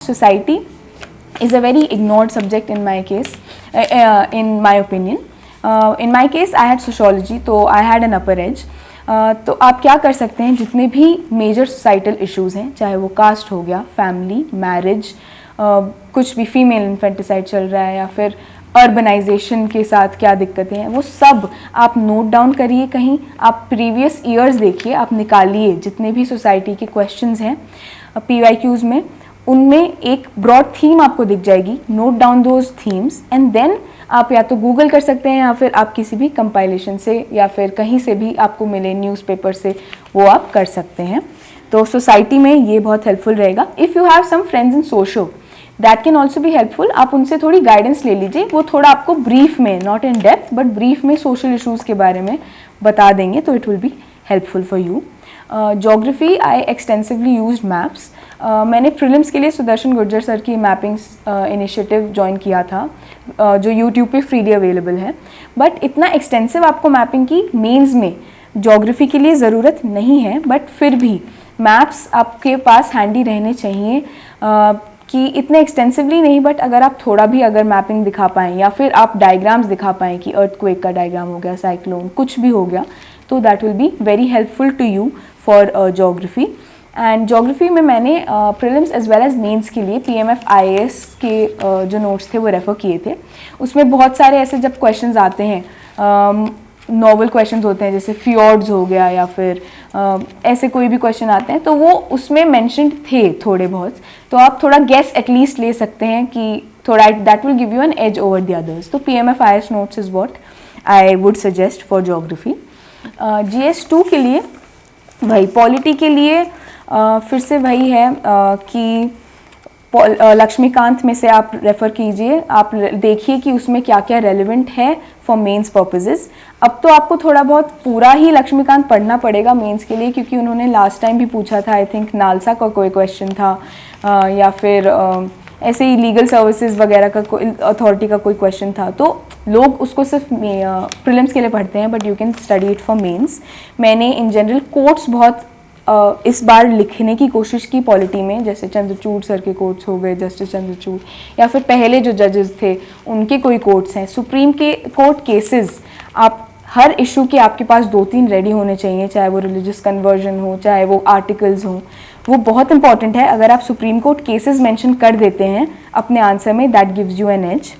Society is a very ignored subject in my case, in my opinion. In my case, I had sociology, तो I had an upper edge. तो आप क्या कर सकते हैं, जितने भी मेजर सोसाइटल इश्यूज़ हैं, चाहे वो कास्ट हो गया, फैमिली, मैरिज, कुछ भी फीमेल इन्फेंटिसाइड चल रहा है, या फिर अर्बनाइजेशन के साथ क्या दिक्कतें हैं, वो सब आप नोट डाउन करिए कहीं, आप प्रीवियस ईयर्स देखिए, आप निकालिए जितने भी सोसाइटी के क्वेश्चंस हैं PYQs में, उनमें एक ब्रॉड थीम आपको दिख जाएगी. Note down those themes and then आप या तो गूगल कर सकते हैं, या फिर आप किसी भी कंपाइलेशन से या फिर कहीं से भी आपको मिले न्यूज़पेपर से, वो आप कर सकते हैं. तो सोसाइटी में ये बहुत हेल्पफुल रहेगा. If you have some friends in socio, that can also be helpful. आप उनसे थोड़ी गाइडेंस ले लीजिए, वो थोड़ा आपको ब्रीफ में, not in depth but brief में सोशल इशूज़ के बारे में बता देंगे, तो it will be helpful for you. Geography, I extensively used maps. मैंने प्रीलिम्स के लिए सुदर्शन गुर्जर सर की मैपिंग्स इनिशिएटिव ज्वाइन किया था, जो यूट्यूब पे फ्रीली अवेलेबल है. बट इतना एक्सटेंसिव आपको मैपिंग की मेंस में जोग्राफी के लिए ज़रूरत नहीं है, बट फिर भी मैप्स आपके पास हैंडी रहने चाहिए, कि इतने एक्सटेंसिवली नहीं, बट अगर आप थोड़ा भी अगर मैपिंग दिखा पाएँ, या फिर आप डायग्राम्स दिखा पाएँ कि अर्थक्वेक का डायग्राम हो गया, साइक्लोन, कुछ भी हो गया, तो that will be very helpful to you for geography. And geography में मैंने prelims as well as mains के लिए PMF IAS के जो नोट्स थे वो रेफ़र किए थे. उसमें बहुत सारे ऐसे जब क्वेश्चंस आते हैं, नॉवल क्वेश्चंस होते हैं, जैसे फ्योर्ड्स हो गया, या फिर ऐसे कोई भी क्वेश्चन आते हैं, तो वो उसमें मेंशन्ड थे थोड़े बहुत, तो आप थोड़ा गेस एटलीस्ट ले सकते हैं कि थोड़ा, that will give you an edge over the others. तो PMF IAS notes is what I would suggest for geography. GS2 के लिए वही, पॉलिटी के लिए फिर से वही है कि लक्ष्मीकांत में से आप रेफ़र कीजिए, आप देखिए कि उसमें क्या क्या रेलिवेंट है फॉर मेंस पर्पसेस. अब तो आपको थोड़ा बहुत पूरा ही लक्ष्मीकांत पढ़ना पड़ेगा मेंस के लिए, क्योंकि उन्होंने लास्ट टाइम भी पूछा था, आई थिंक नालसा का कोई क्वेश्चन था, या फिर ऐसे ही लीगल सर्विसेज वगैरह का कोई अथॉरिटी का कोई क्वेश्चन था. तो लोग उसको सिर्फ प्रीलिम्स के लिए पढ़ते हैं, but you can study it for mains. मैंने इन जनरल कोट्स बहुत इस बार लिखने की कोशिश की पॉलिटी में, जैसे चंद्रचूड़ सर के कोट्स हो गए, जस्टिस चंद्रचूड़, या फिर पहले जो जजेस थे उनके कोई कोट्स हैं, सुप्रीम के कोर्ट केसेस. आप हर इशू के आपके पास 2-3 रेडी होने चाहिए, चाहे वो रिलीजियस कन्वर्जन हो, चाहे वो आर्टिकल्स हों, वो बहुत इंपॉर्टेंट है. अगर आप सुप्रीम कोर्ट केसेस मेंशन कर देते हैं अपने आंसर में, that gives you an as.